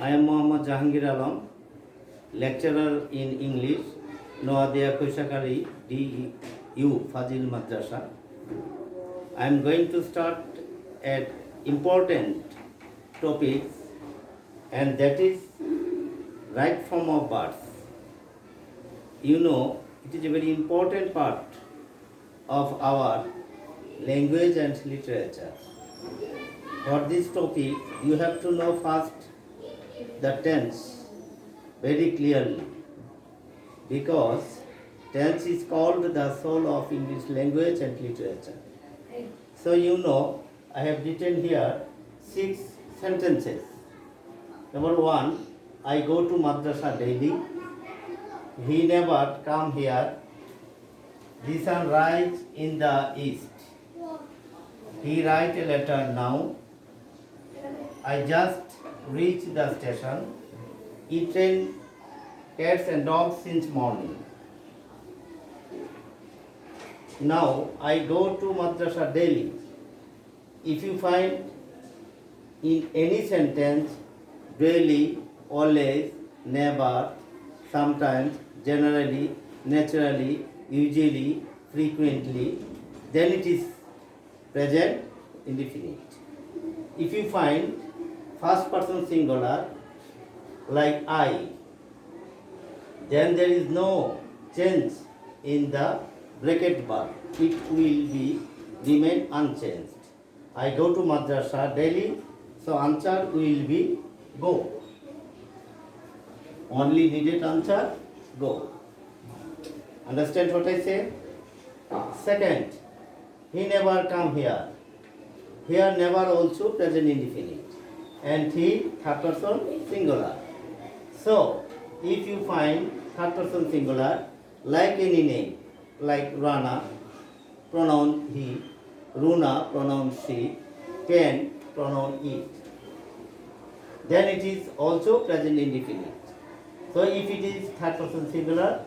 I am Mohammad Jahangir Alam, lecturer in English, Noadia Koshakari, DU Fazil Madrasa. I am going to start an important topic, and that is right form of birth. You know, it is a very important part of our language and literature. For this topic, you have to know first the tense very clearly, because tense is called the soul of English language and literature. So you know, I have written here 6 sentences. Number 1, I go to madrasa daily. He never come here. The sun rise in the east. He write a letter now. I just reached the station. He train cats and dogs since morning. Now I go to madrasa daily. If you find in any sentence daily, always, never, sometimes, generally, naturally, usually, frequently, then it is present indefinite. If you find first person singular like I, then there is no change in the bracket bar. It will be remain unchanged. I go to madrasa daily, so answer will be go. Only needed answer go. Understand what I say? Second, he never come here. Here never also present indefinite, and he third person singular. So if you find third person singular like any name, like Rana, pronoun he, Runa, pronoun she, pen, pronoun it, then it is also present indefinite. So if it is third person singular,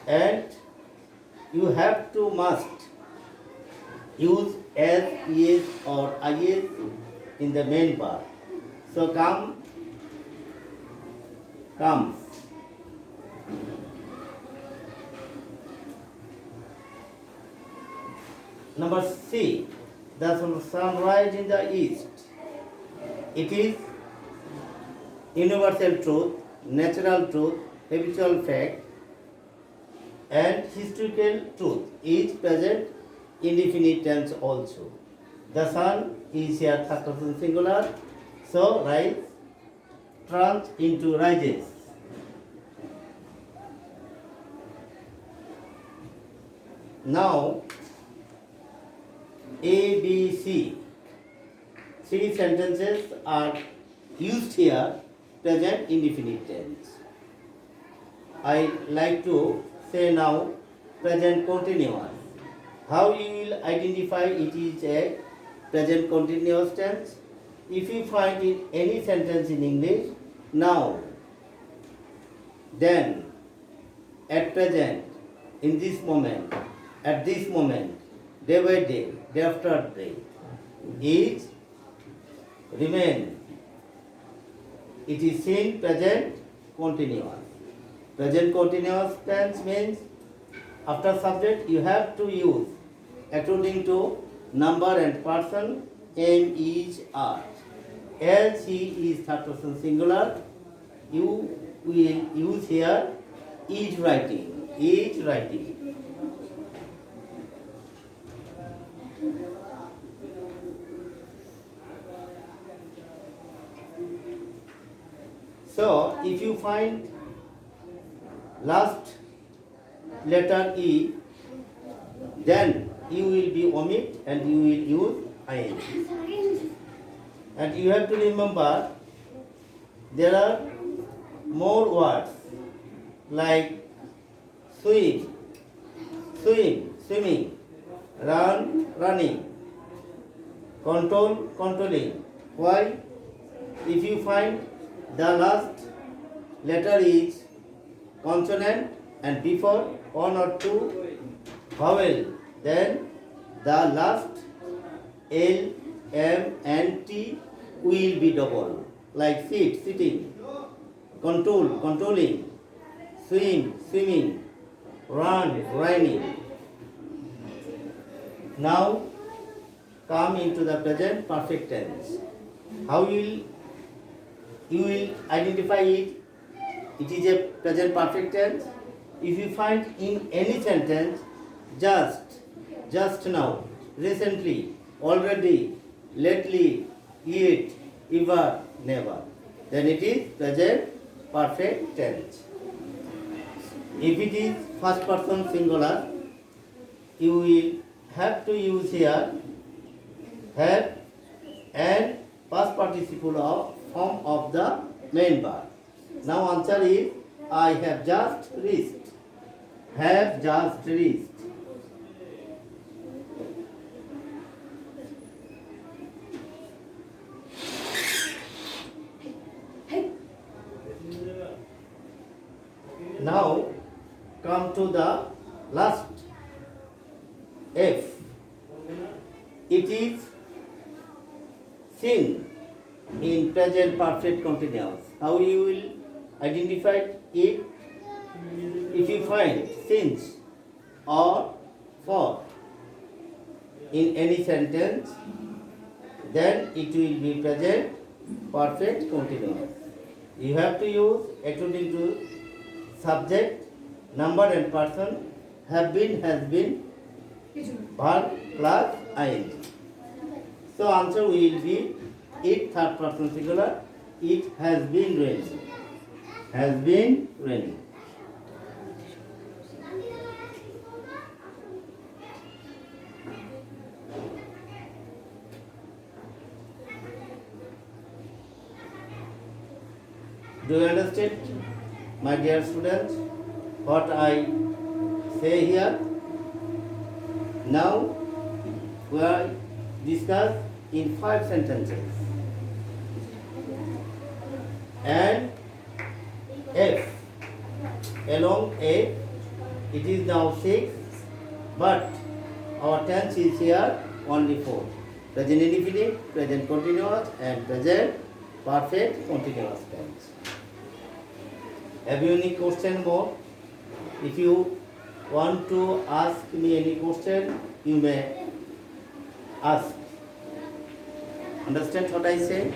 and you have to must use as, is or is in the main part. So come, comes. Number C, the sunrise in the east. It is universal truth, natural truth, habitual fact, and historical truth is present indefinite tense also. The sun is here third person singular, so rise turns into rises. Now A, B, C, 3 sentences are used here, present indefinite tense. I like to say now present continuous. How you will identify it is a present continuous tense? If you find in any sentence in English, now, then, at present, in this moment, at this moment, day by day, day after day, is, remain. It is seen present continuous. Present continuous tense means after subject you have to use according to number and person, am, is, are. As he is third person singular, you will use here is writing. Is writing. So if you find last letter E, then you will be omit and you will use ing. And you have to remember there are more words like swim, swim, swimming, run, running, control, controlling. Why? If you find the last letter is consonant and before one or two vowel, then the last L, M and T will be double. like sit, sitting, control, controlling, swim, swimming, run, running. Now come into the present perfect tense. How you will identify it? It is a present perfect tense. If you find in any sentence just now, recently, already, lately, yet, ever, never, then it is present perfect tense. If it is first person singular, you will have to use here have and past participle of form of the main verb. Now answer is I have just reached. Have just reached. Now come to the last F. It is seen in present perfect continuous. How you will identify it? If you find since or for in any sentence, then it will be present perfect continuous. You have to use according to subject, number and person, have been, has been, verb plus ing. So answer will be it third person singular. It has been raining. Has been raining. Do you understand, my dear students, what I say here? Now we are discuss in 5 sentences. And F, along A, it is now 6, but our tense is here only 4. Present indefinite, present continuous, and present perfect continuous tense. Have you any question more? If you want to ask me any question, you may ask. Understand what I say?